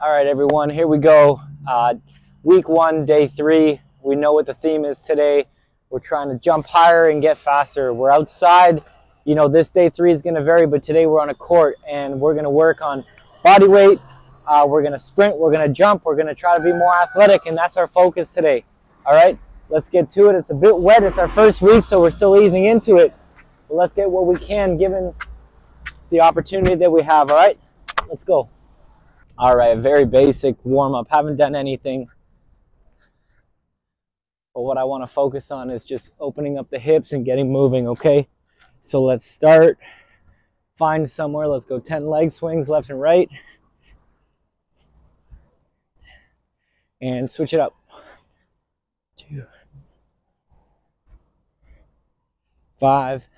All right, everyone, here we go. Week 1, day 3. We know what the theme is today. We're trying to jump higher and get faster. We're outside. You know, this day 3 is going to vary, but today we're on a court and we're going to work on body weight. We're going to sprint. We're going to jump. We're going to try to be more athletic, and that's our focus today. All right, let's get to it. It's a bit wet. It's our first week, so we're still easing into it. But let's get what we can given the opportunity that we have. All right, let's go. All right, very basic warm-up. Haven't done anything. But what I want to focus on is just opening up the hips and getting moving, okay? So let's start. Find somewhere. Let's go 10 leg swings left and right. And switch it up. 2, 5,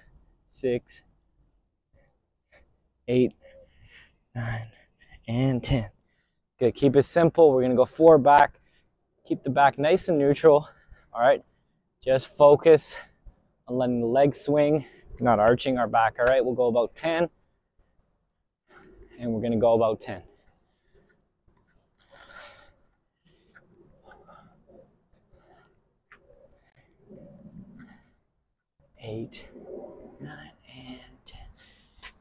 6, 8, 9, and 10. Good. Keep it simple. We're going to go 4 back. Keep the back nice and neutral. All right. Just focus on letting the legs swing, not arching our back. All right. We'll go about 10. And we're going to go about 10. 8, 9, and 10.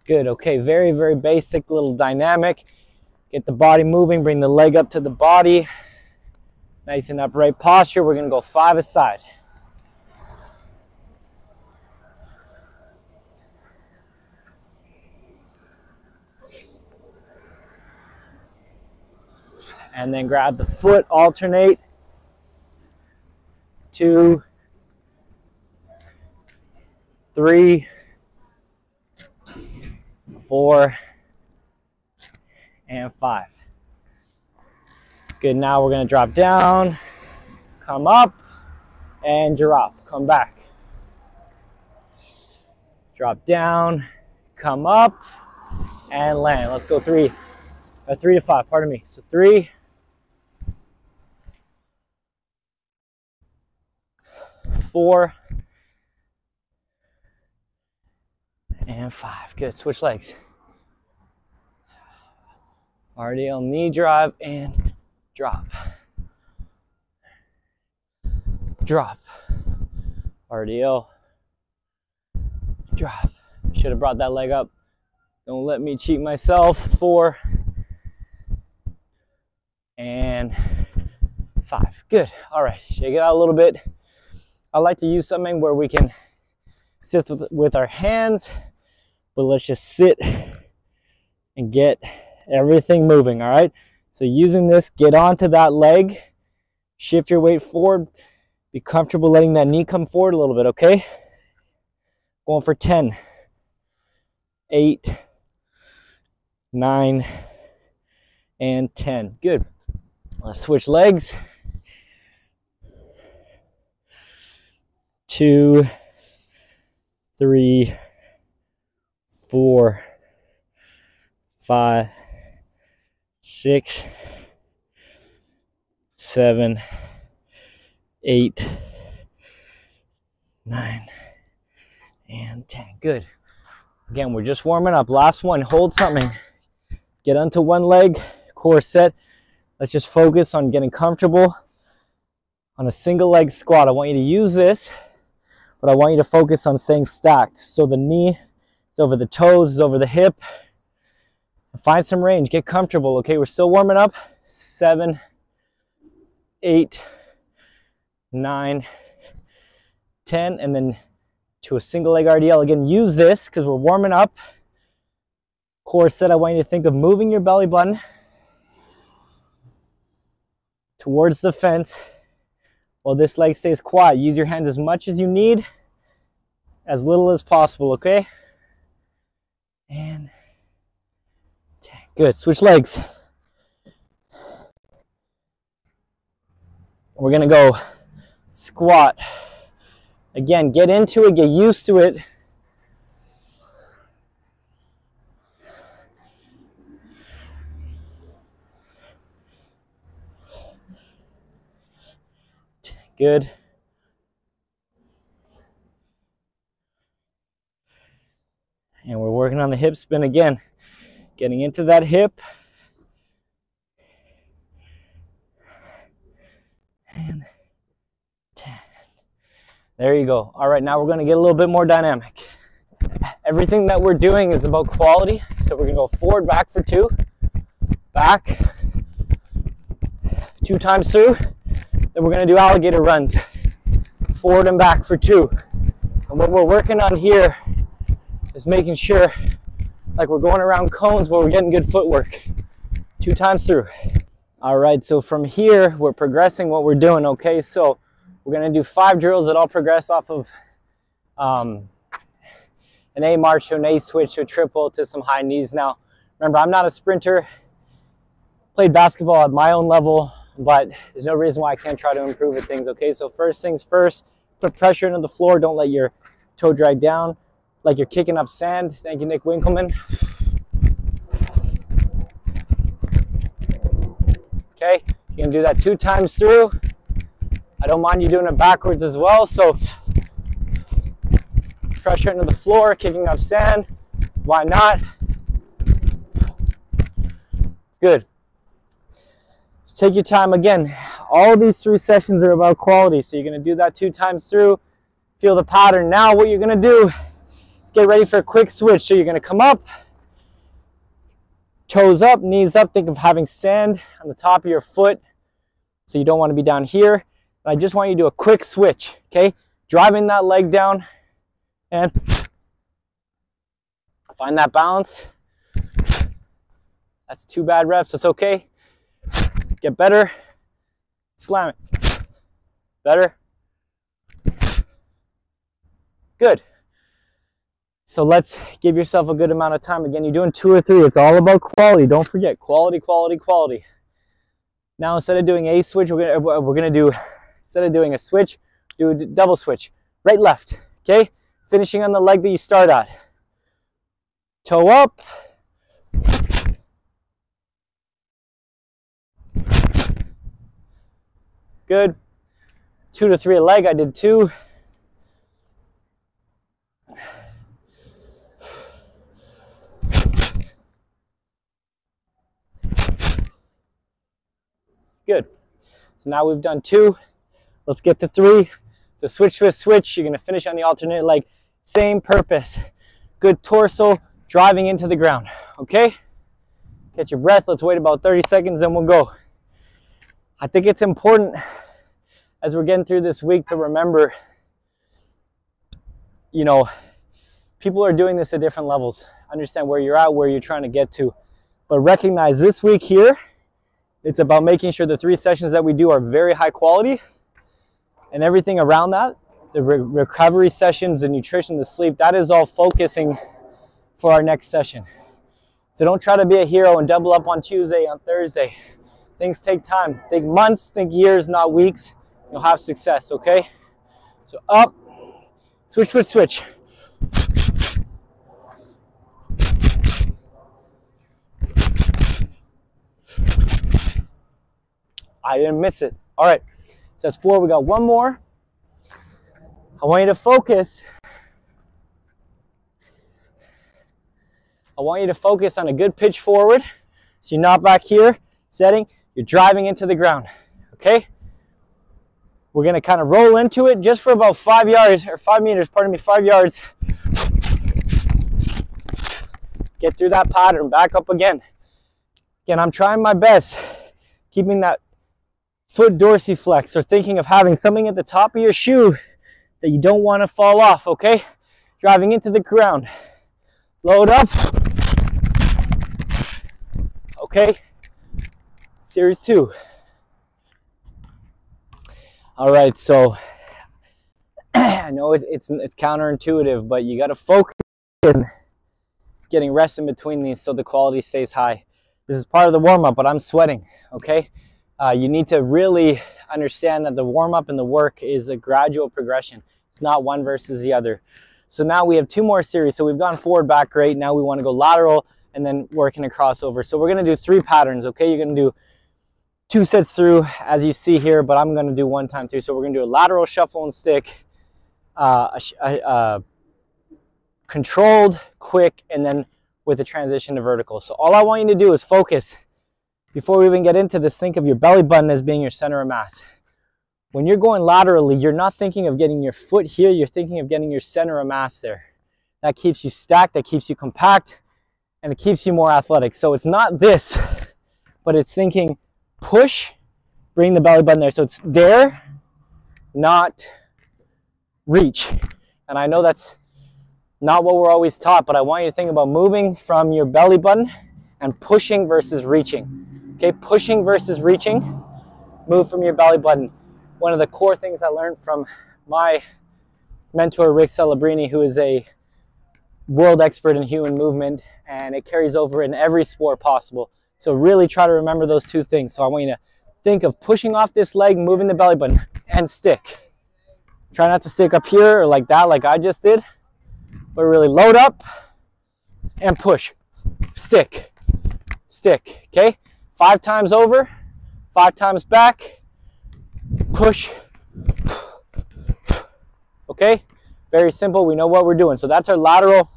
Good. Okay. Very, very basic little dynamic. Get the body moving. Bring the leg up to the body. Nice and upright posture. We're going to go 5 aside. And then grab the foot, alternate. 2, 3, 4, and 5. Good, now we're going to drop down, come up, and drop. Come back. Drop down, come up, and land. Let's go 3 to 5, pardon me. So 3, 4, and 5. Good, switch legs. RDL knee drive and drop. Drop. RDL. Drop. Should have brought that leg up. Don't let me cheat myself. 4 and 5. Good. All right. Shake it out a little bit. I like to use something where we can sit with our hands, but let's just sit and get everything moving. All right. So using this, get onto that leg, shift your weight forward, be comfortable letting that knee come forward a little bit, okay? Going for 10, 8, 9, and 10. Good. Let's switch legs. 2, 3, 4, 5, 6, 7, 8, 9, and 10. Good. Again, we're just warming up. Last one. Hold something. Get onto one leg. Core set. Let's just focus on getting comfortable on a single leg squat. I want you to use this, but I want you to focus on staying stacked. So the knee is over the toes, is over the hip. Find some range. Get comfortable. Okay, we're still warming up. 7, 8, 9, 10, and then to a single leg RDL. Again, use this because we're warming up. Core set, I want you to think of moving your belly button towards the fence while this leg stays quiet. Use your hands as much as you need, as little as possible, okay? And 10. Good. Switch legs. We're going to go squat. Again, get into it, get used to it. Good. And we're working on the hip spin again. Getting into that hip. There you go. All right, now we're going to get a little bit more dynamic. Everything that we're doing is about quality. So we're going to go forward, back for 2, back, 2 times through. Then we're going to do alligator runs, forward and back for 2. And what we're working on here is making sure like we're going around cones where we're getting good footwork. 2 times through. All right, so from here, we're progressing what we're doing, okay? So we're gonna do 5 drills that all progress off of an A march to an A switch to a triple to some high knees. Now, remember, I'm not a sprinter. Played basketball at my own level, but there's no reason why I can't try to improve at things, okay? So first things first, put pressure into the floor. Don't let your toe drag down like you're kicking up sand. Thank you, Nick Winkleman. Okay, you can do that 2 times through. I don't mind you doing it backwards as well. So pressure into the floor, kicking up sand. Why not? Good. Take your time. Again, all these 3 sessions are about quality. So you're going to do that 2 times through. Feel the pattern. Now what you're going to do is get ready for a quick switch. So you're going to come up, toes up, knees up. Think of having sand on the top of your foot. So you don't want to be down here. And I just want you to do a quick switch, okay? Driving that leg down and find that balance. That's 2 bad reps. That's okay. Get better. Slam it. Better. Good. So let's give yourself a good amount of time. Again, you're doing 2 or 3. It's all about quality. Don't forget, quality, quality, quality. Now, instead of doing a switch, we're gonna do, instead of doing a switch, do a double switch. Right, left, okay? Finishing on the leg that you start at. Toe up. Good. 2 to 3 a leg. I did 2. Good. So now we've done 2. Let's get to 3. So switch to a switch. You're going to finish on the alternate leg. Same purpose. Good torso driving into the ground. Okay? Get your breath. Let's wait about 30 seconds and we'll go. I think it's important as we're getting through this week to remember, you know, people are doing this at different levels. Understand where you're at, where you're trying to get to. But recognize this week here, it's about making sure the 3 sessions that we do are very high quality, and everything around that, the recovery sessions, the nutrition, the sleep, that is all focusing for our next session. So don't try to be a hero and double up on Tuesday, on Thursday. Things take time. Think months, think years, not weeks. You'll have success, okay? So up, switch, switch, switch. I didn't miss it. All right, so that's 4. We got 1 more. I want you to focus. I want you to focus on a good pitch forward. So you're not back here, setting. You're driving into the ground, okay? We're going to kind of roll into it just for about 5 yards, or 5 meters, pardon me, 5 yards. Get through that pattern, back up again. Again, I'm trying my best, keeping that foot dorsiflex, or thinking of having something at the top of your shoe that you don't want to fall off, okay? Driving into the ground. Load up. Okay? Series 2. All right, so I know it's counterintuitive, but you got to focus on getting rest in between these so the quality stays high. This is part of the warm-up, but I'm sweating, okay? You need to really understand that the warm-up and the work is a gradual progression. It's not one versus the other. So now we have 2 more series. So we've gone forward, back, great. Now we want to go lateral and then working a crossover. So we're going to do 3 patterns, okay? You're going to do 2 sets through, as you see here, but I'm going to do 1 time through. So we're going to do a lateral shuffle and stick, controlled, quick, and then with a transition to vertical. So all I want you to do is focus. Before we even get into this, think of your belly button as being your center of mass. When you're going laterally, you're not thinking of getting your foot here, you're thinking of getting your center of mass there. That keeps you stacked, that keeps you compact, and it keeps you more athletic. So it's not this, but it's thinking push, bring the belly button there. So it's there, not reach. And I know that's not what we're always taught, but I want you to think about moving from your belly button and pushing versus reaching. Okay, pushing versus reaching, move from your belly button. One of the core things I learned from my mentor, Rick Celebrini, who is a world expert in human movement, and it carries over in every sport possible. So really try to remember those two things. So I want you to think of pushing off this leg, moving the belly button, and stick. Try not to stick up here or like that, like I just did, but really load up and push. Stick, stick, okay? 5 times over, 5 times back, push, okay? Very simple, we know what we're doing. So that's our lateral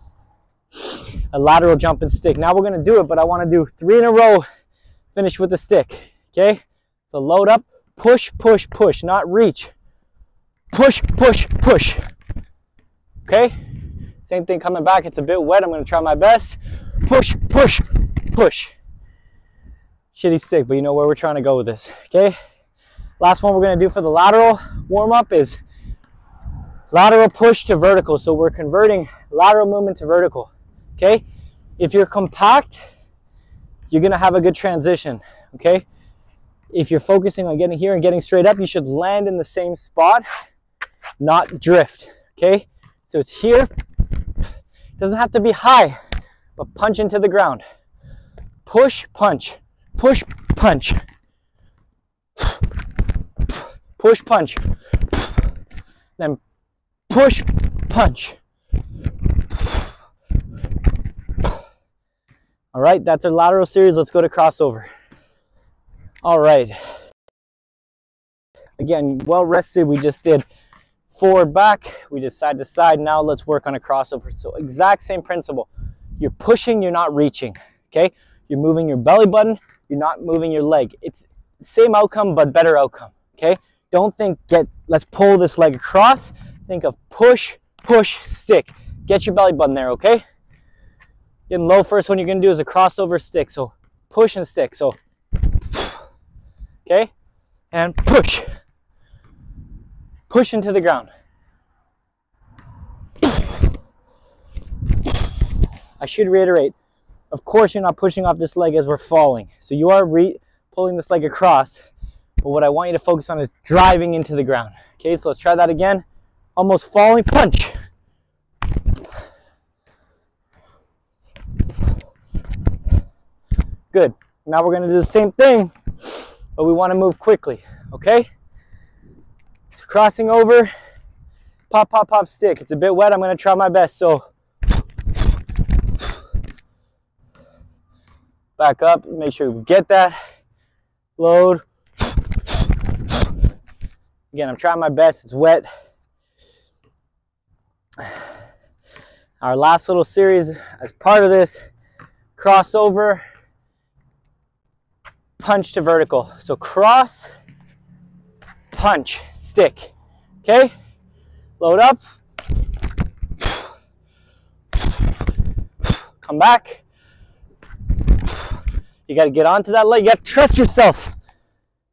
jump and stick. Now we're gonna do it, but I wanna do 3 in a row, finish with the stick, okay? So load up, push, push, push, not reach. Push, push, push, okay? Same thing coming back, it's a bit wet, I'm gonna try my best. Push, push, push. Shitty stick, but you know where we're trying to go with this, okay? Last one we're gonna do for the lateral warm-up is lateral push to vertical. So we're converting lateral movement to vertical, okay? If you're compact, you're gonna have a good transition, okay? If you're focusing on getting here and getting straight up, you should land in the same spot, not drift, okay? So it's here, it doesn't have to be high, but punch into the ground. Push, punch, push, punch. Push, punch. Then push, punch. All right, that's our lateral series. Let's go to crossover. All right. Again, well rested. We just did forward, back. We did side to side. Now let's work on a crossover. So exact same principle. You're pushing, you're not reaching, okay? You're moving your belly button, you're not moving your leg. It's same outcome, but better outcome, okay? Don't think, let's pull this leg across. Think of push, push, stick. Get your belly button there, okay? Getting low, first one you're gonna do is a crossover stick. So push and stick, so, okay? And push. Push into the ground. I should reiterate, of course you're not pushing off this leg as we're falling. So you are pulling this leg across, but what I want you to focus on is driving into the ground. Okay, so let's try that again. Almost falling, punch. Good. Now we're gonna do the same thing, but we wanna move quickly, okay? So crossing over, pop, pop, pop, stick. It's a bit wet, I'm gonna try my best. So back up, make sure we get that. Load. Again, I'm trying my best, it's wet. Our last little series as part of this, crossover, punch to vertical. So cross, punch, stick, okay? Load up. Come back. You got to get onto that leg. You got to trust yourself.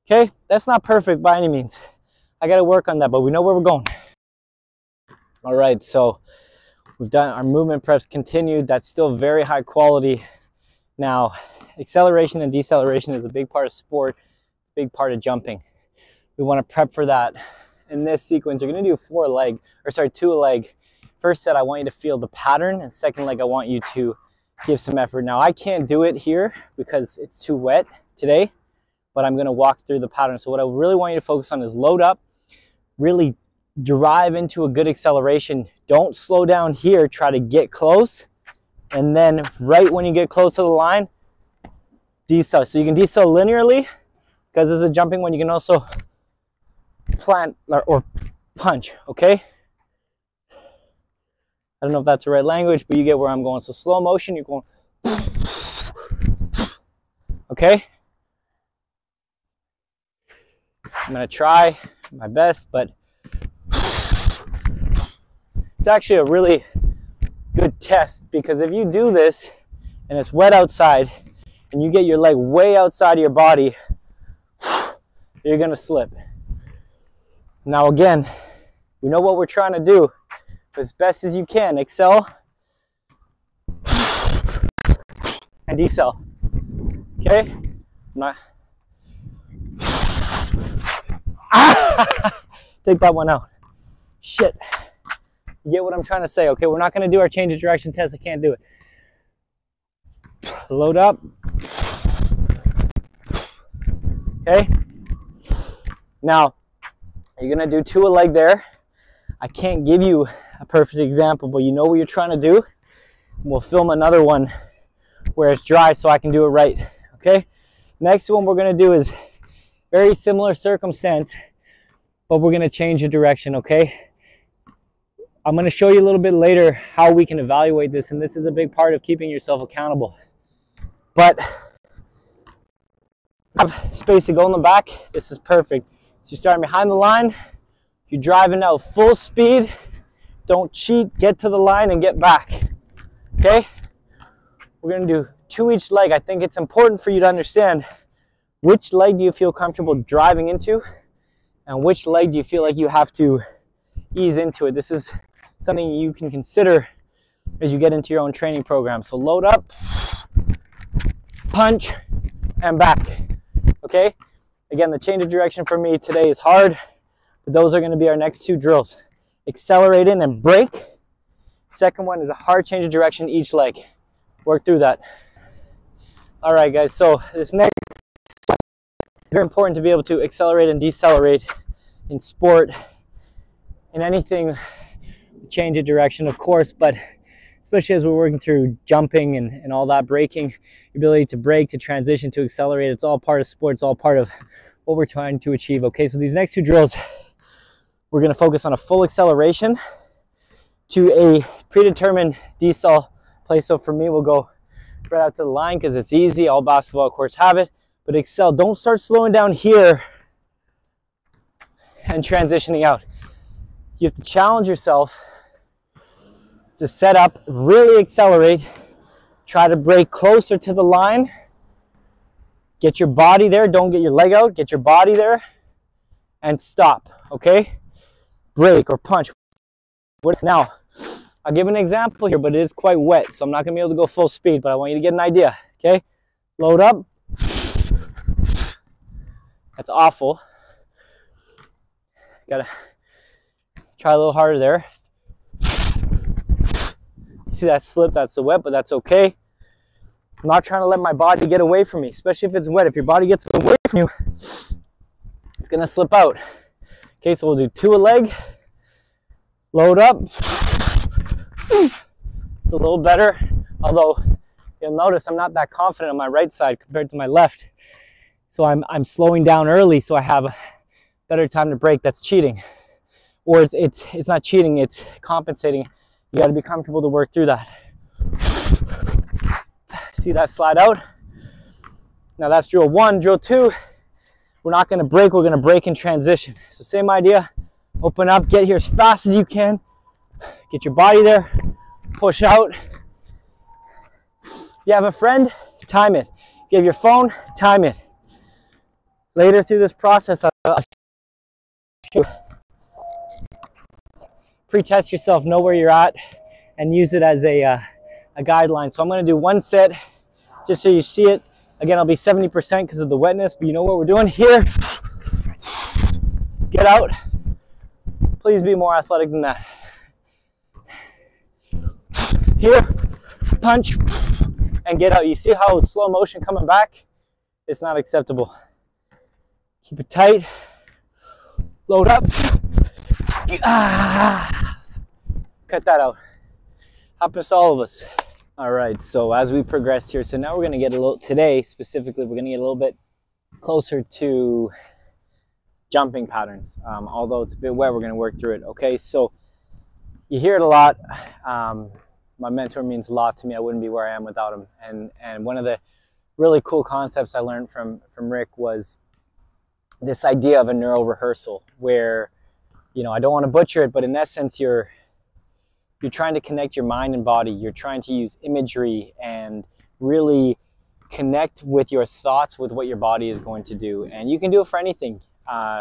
Okay? That's not perfect by any means. I got to work on that, but we know where we're going. All right, so we've done our movement preps continued. That's still very high quality. Now, acceleration and deceleration is a big part of sport, a big part of jumping. We want to prep for that. In this sequence, you're going to do 2 a leg. First set, I want you to feel the pattern, and second leg, I want you to give some effort. Now, I can't do it here because it's too wet today, but I'm going to walk through the pattern. So what I really want you to focus on is load up, really drive into a good acceleration. Don't slow down here, try to get close, and then right when you get close to the line, decel. So you can decel linearly, because this is a jumping one. You can also plant or punch, okay? I don't know if that's the right language, but you get where I'm going. So slow motion, you're going, okay? I'm gonna try my best, but it's actually a really good test, because if you do this and it's wet outside and you get your leg way outside of your body, you're gonna slip. Now again, we know what we're trying to do as best as you can. Excel and decel. Okay? Take that one out. Shit. You get what I'm trying to say? Okay, we're not going to do our change of direction test. I can't do it. Load up. Okay. Now, you're going to do 2 a leg there. I can't give you a perfect example, but you know what you're trying to do. We'll film another one where it's dry so I can do it right. Okay. Next one we're going to do is very similar circumstance, but we're going to change the direction. Okay. I'm going to show you a little bit later how we can evaluate this, and this is a big part of keeping yourself accountable. But have space to go in the back. This is perfect. So you're starting behind the line. You're driving out full speed. Don't cheat. Get to the line and get back. Okay? We're going to do 2 each leg. I think it's important for you to understand which leg do you feel comfortable driving into, and which leg do you feel like you have to ease into it. This is something you can consider as you get into your own training program. So load up, punch, and back. Okay? Again, the change of direction for me today is hard, but those are going to be our next 2 drills. Accelerate in and break. Second one is a hard change of direction each leg. Work through that. All right, guys, so this next one is very important to be able to accelerate and decelerate in sport, in anything, change of direction, of course, but especially as we're working through jumping and all that, braking, the ability to brake, to transition, to accelerate, it's all part of sport. It's all part of what we're trying to achieve. Okay, so these next 2 drills, we're going to focus on a full acceleration to a predetermined decel place. So for me, we'll go right out to the line because it's easy. All basketball courts have it, but excel. Don't start slowing down here and transitioning out. You have to challenge yourself to set up, really accelerate, try to break closer to the line, get your body there, don't get your leg out, get your body there, and stop, okay? Break or punch. Now, I'll give an example here, but it is quite wet, so I'm not going to be able to go full speed, but I want you to get an idea, okay? Load up. That's awful. Gotta try a little harder there. See that slip? That's the wet, but that's okay. I'm not trying to let my body get away from me, especially if it's wet. If your body gets away from you, it's gonna slip out. Okay, so we'll do 2 a leg. Load up. It's a little better, although you'll notice I'm not that confident on my right side compared to my left. So I'm slowing down early so I have a better time to break. That's cheating. Or it's not cheating, it's compensating. You got to be comfortable to work through that. See that slide out? Now that's drill 1. Drill 2, we're not going to break, we're going to break in transition. So same idea, open up, get here as fast as you can, get your body there, push out. If you have a friend, time it. If you have your phone, time it. Later through this process, I'll pre-test yourself, know where you're at, and use it as a guideline. So I'm going to do 1 set just so you see it. Again, I'll be 70% because of the wetness, but you know what we're doing here. Get out. Please be more athletic than that. Here, punch, and get out. You see how it's slow motion coming back? It's not acceptable. Keep it tight. Load up. Cut that out. Happens to all of us. All right, so as we progress here, so now we're going to get a little, today specifically, we're going to get a little bit closer to jumping patterns. Although it's a bit wet, we're going to work through it. Okay, so you hear it a lot. My mentor means a lot to me. I wouldn't be where I am without him. And one of the really cool concepts I learned from Rick was this idea of a neural rehearsal where, you know, I don't want to butcher it, but in essence, you're trying to connect your mind and body. You're trying to use imagery and really connect with your thoughts with what your body is going to do. And you can do it for anything,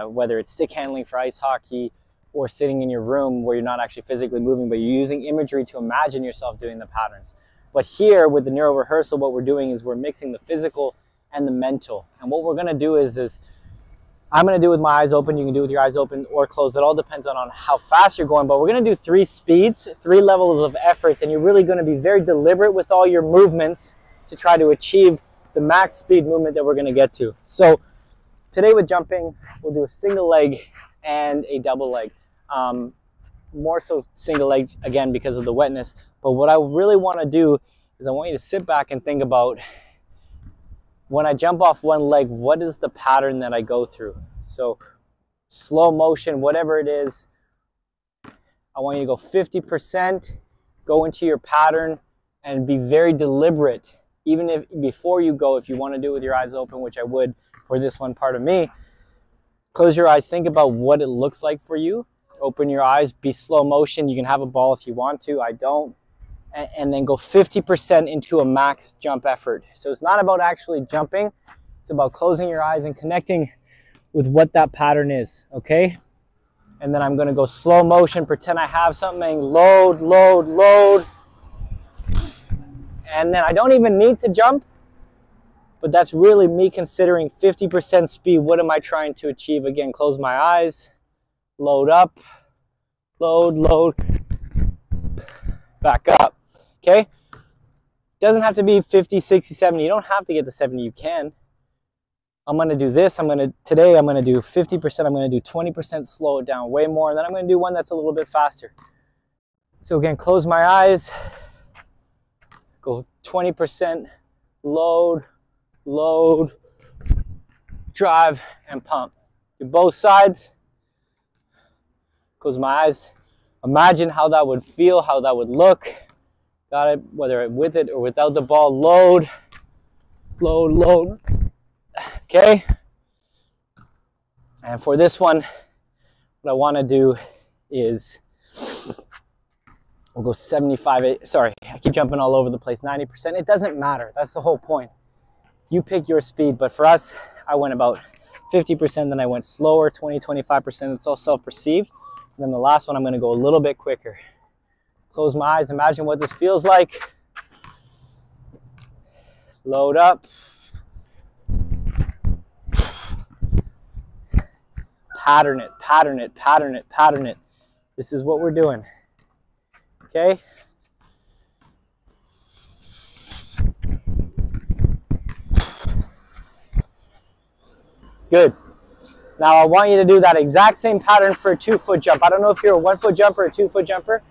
whether it's stick handling for ice hockey or sitting in your room where you're not actually physically moving, but you're using imagery to imagine yourself doing the patterns. But here with the neural rehearsal, what we're doing is we're mixing the physical and the mental. And what we're going to do is I'm going to do with my eyes open. You can do with your eyes open or closed. It all depends on how fast you're going. But we're going to do 3 speeds, 3 levels of efforts. And you're really going to be very deliberate with all your movements to try to achieve the max speed movement that we're going to get to. So today with jumping, we'll do a single leg and a double leg. More so single leg, again, because of the wetness. But what I really want to do is I want you to sit back and think about, when I jump off one leg, what is the pattern that I go through? So slow motion, whatever it is, I want you to go 50%, go into your pattern and be very deliberate. Even if before you go, if you want to do it with your eyes open, which I would for this one part of me, close your eyes, think about what it looks like for you. Open your eyes, be slow motion. You can have a ball if you want to, I don't. And then go 50% into a max jump effort. So it's not about actually jumping, it's about closing your eyes and connecting with what that pattern is, okay? And then I'm gonna go slow motion, pretend I have something, load, load, load. And then I don't even need to jump, but that's really me considering 50% speed. What am I trying to achieve? Again, close my eyes, load up, load, load, back up. Okay, doesn't have to be 50, 60, 70. You don't have to get to 70. You can. I'm going to do this. Today I'm going to do 50%. I'm going to do 20%, slow it down way more. And then I'm going to do one that's a little bit faster. So again, close my eyes. Go 20%, load, load, drive, and pump. Do both sides. Close my eyes. Imagine how that would feel, how that would look. Got it, whether with it or without the ball. Load, load, load. Okay. And for this one, what I want to do is, we'll go 75, sorry, I keep jumping all over the place, 90%. It doesn't matter. That's the whole point. You pick your speed. But for us, I went about 50%, then I went slower, 20, 25%. It's all self-perceived. And then the last one, I'm going to go a little bit quicker. Close my eyes, imagine what this feels like. Load up. Pattern it, pattern it, pattern it, pattern it. This is what we're doing. Okay? Good. Now I want you to do that exact same pattern for a 2-foot jump. I don't know if you're a 1-foot jumper or a 2-foot jumper.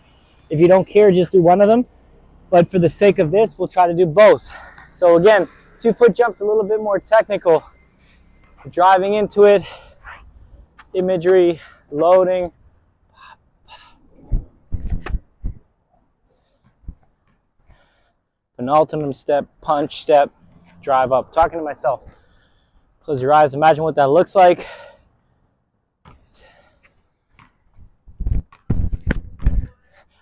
If you don't care, just do one of them. But for the sake of this, we'll try to do both. So again, 2-foot jump's a little bit more technical. Driving into it, imagery, loading. Penultimate step, punch step, drive up. Talking to myself. Close your eyes, imagine what that looks like.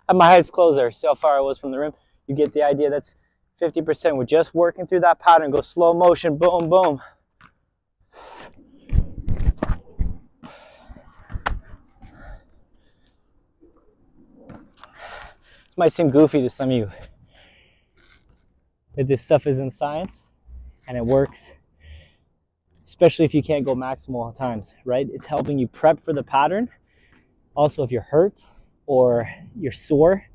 I have my eyes closed there. See how far I was from the rim? You get the idea. That's 50%. We're just working through that pattern. Go slow motion, boom, boom. This might seem goofy to some of you, but this stuff is in science and it works, especially if you can't go maximal all times, right? It's helping you prep for the pattern. Also, if you're hurt or you're sore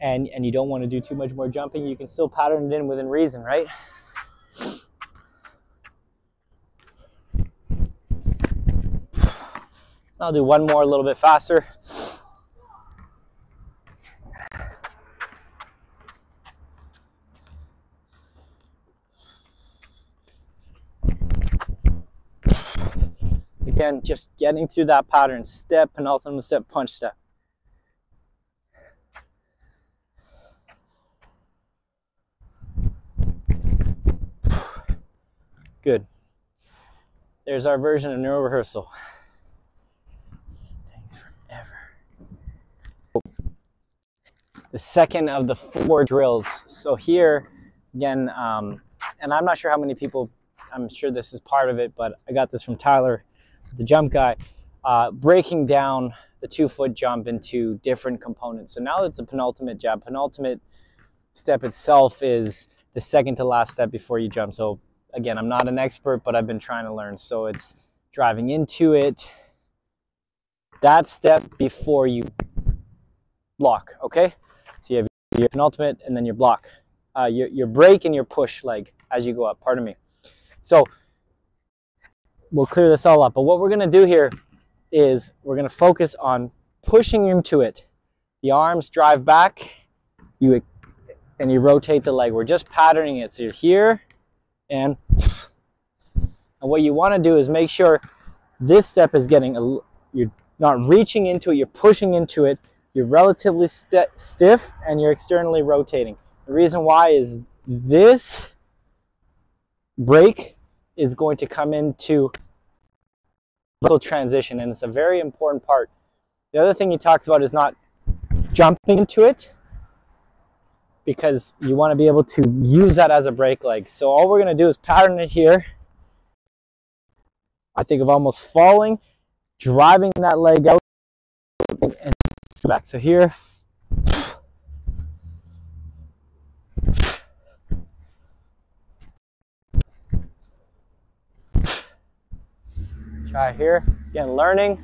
and you don't want to do too much more jumping, you can still pattern it in within reason, right? I'll do one more a little bit faster. Again, just getting through that pattern. Step, penultimate step, punch step. Good. There's our version of neuro rehearsal. Thanks forever. The second of the 4 drills. So here, again, and I'm not sure how many people, I'm sure this is part of it, but I got this from Tyler, the jump guy, breaking down the 2-foot jump into different components. So now it's a penultimate jab. Penultimate step itself is the second to last step before you jump. So again, I'm not an expert, but I've been trying to learn. So it's driving into it, that step before you block, okay? So you have your penultimate and then your block. Your break and your push leg as you go up, pardon me. So we'll clear this all up. But what we're gonna do here is we're gonna focus on pushing into it. The arms drive back, and you rotate the leg. We're just patterning it. So you're here, and what you wanna do is make sure this step is getting, you're not reaching into it, you're pushing into it, you're relatively stiff, and you're externally rotating. The reason why is this break is going to come into vertical transition, and it's a very important part. The other thing he talks about is not jumping into it, because you want to be able to use that as a break leg. So all we're going to do is pattern it here. I think of almost falling, driving that leg out, and back. So here, try here, again, learning.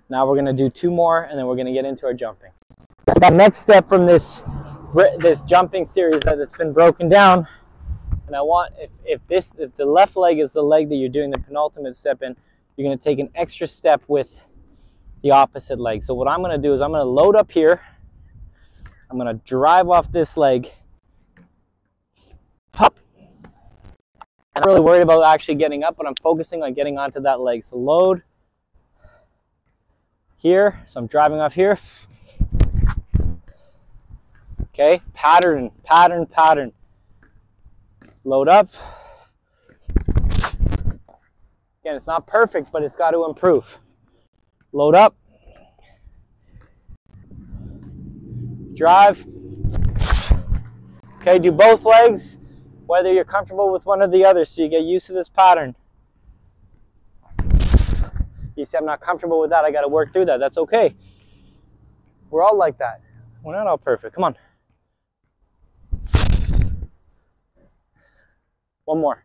Now we're going to do 2 more, and then we're going to get into our jumping. That next step from this jumping series that's been broken down, and I want, if the left leg is the leg that you're doing the penultimate step in, you're going to take an extra step with the opposite leg. So what I'm going to do is I'm going to load up here. I'm going to drive off this leg. Hop. I'm not really worried about actually getting up, but I'm focusing on getting onto that leg. So load here. So I'm driving off here. Okay, pattern, pattern, pattern. Load up. Again, it's not perfect, but it's got to improve. Load up. Drive. Okay, do both legs, whether you're comfortable with one or the other, so you get used to this pattern. You say, I'm not comfortable with that, I got to work through that. That's okay. We're all like that. We're not all perfect. Come on. One more.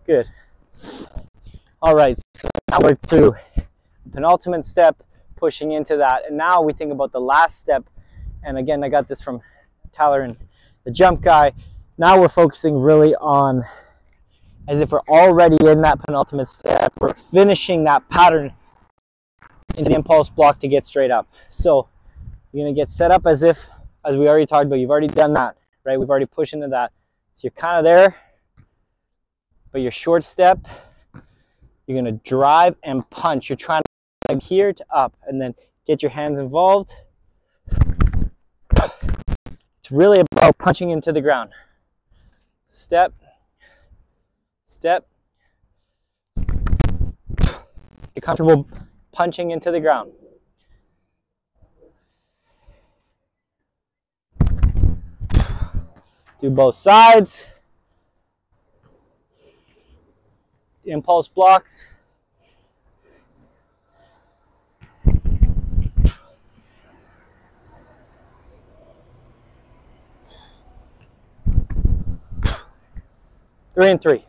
Good. All right, so now we're through penultimate step, pushing into that, and now we think about the last step. And again, I got this from Tyler and the jump guy. Now we're focusing really on, as if we're already in that penultimate step, we're finishing that pattern into the impulse block to get straight up. So you're going to get set up as if, as we already talked about, you've already done that, right? We've already pushed into that. So you're kind of there, but your short step, you're going to drive and punch. You're trying to here to up, and then get your hands involved. It's really about punching into the ground. Step, step. You're comfortable punching into the ground. Do both sides. Impulse blocks. Three and three.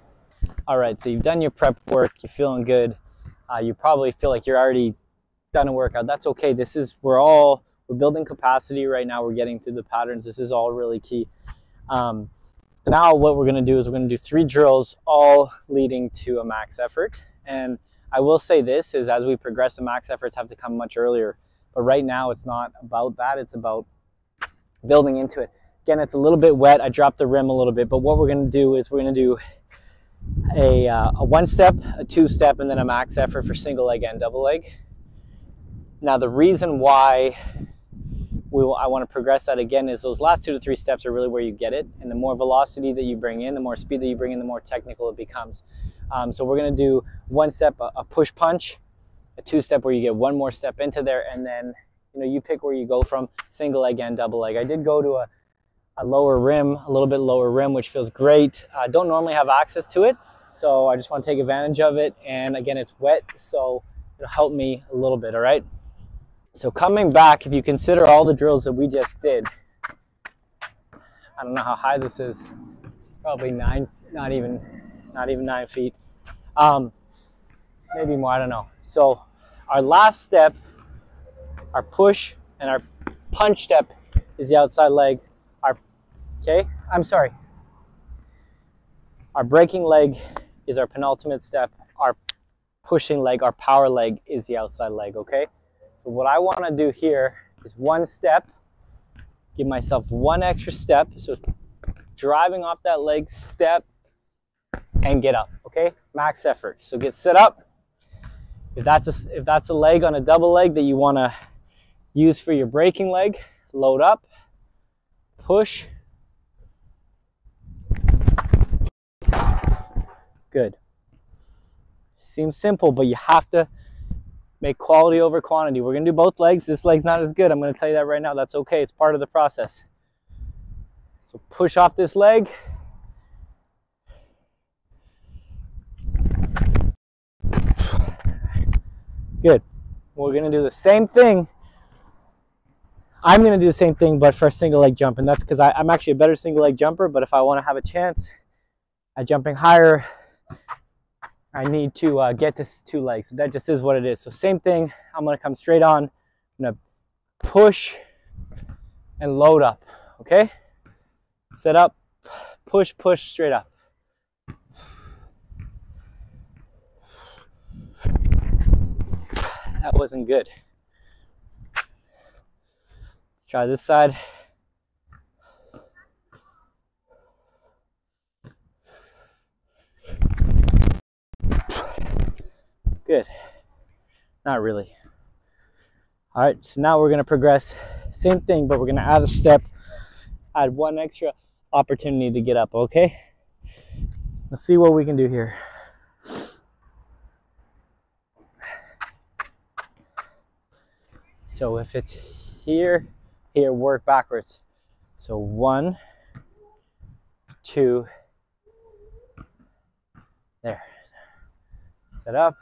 All right, so you've done your prep work, you're feeling good. You probably feel like you're already done a workout. That's okay. We're building capacity right now. We're getting through the patterns. This is all really key. So now what we're going to do is we're going to do 3 drills, all leading to a max effort. And I will say this is, as we progress, the max efforts have to come much earlier. But right now it's not about that. It's about building into it. Again, it's a little bit wet. I dropped the rim a little bit. But what we're going to do is we're going to do a one step, a two step, and then a max effort for single leg and double leg. Now the reason why I want to progress that again is those last 2 to 3 steps are really where you get it, and the more velocity that you bring in, the more speed that you bring in, the more technical it becomes. So we're going to do one step, a push punch, a two step where you get one more step into there, and then you pick where you go from single leg and double leg. I did go to a lower rim, a little bit lower rim, which feels great. I don't normally have access to it, so I just want to take advantage of it. And again, it's wet, so it'll help me a little bit, all right? So coming back, if you consider all the drills that we just did, I don't know how high this is, probably 9, not even 9 feet, maybe more, I don't know. So our last step, our push and our punch step is the outside leg. Our braking leg is our penultimate step. Our pushing leg, our power leg is the outside leg, okay? So what I want to do here is one step, give myself one extra step, so driving off that leg, step, and get up, okay? Max effort. So get set up. If that's a leg on a double leg that you want to use for your braking leg, load up, push. Good. Seems simple, but you have to make quality over quantity. We're going to do both legs. This leg's not as good. I'm going to tell you that right now. That's okay. It's part of the process. So push off this leg. Good. We're going to do the same thing. I'm going to do the same thing, but for a single leg jump. And that's because I'm actually a better single leg jumper. But if I want to have a chance at jumping higher, I need to get to 2 legs. So that just is what it is. So same thing. I'm going to come straight on. I'm going to push and load up. Okay? Set up, push, push, straight up. That wasn't good. Let's try this side. Good. Not really. All right, so now we're going to progress. Same thing, but we're going to add a step, add one extra opportunity to get up, okay? Let's see what we can do here. So if it's here, work backwards. So 1, 2, there. Set up.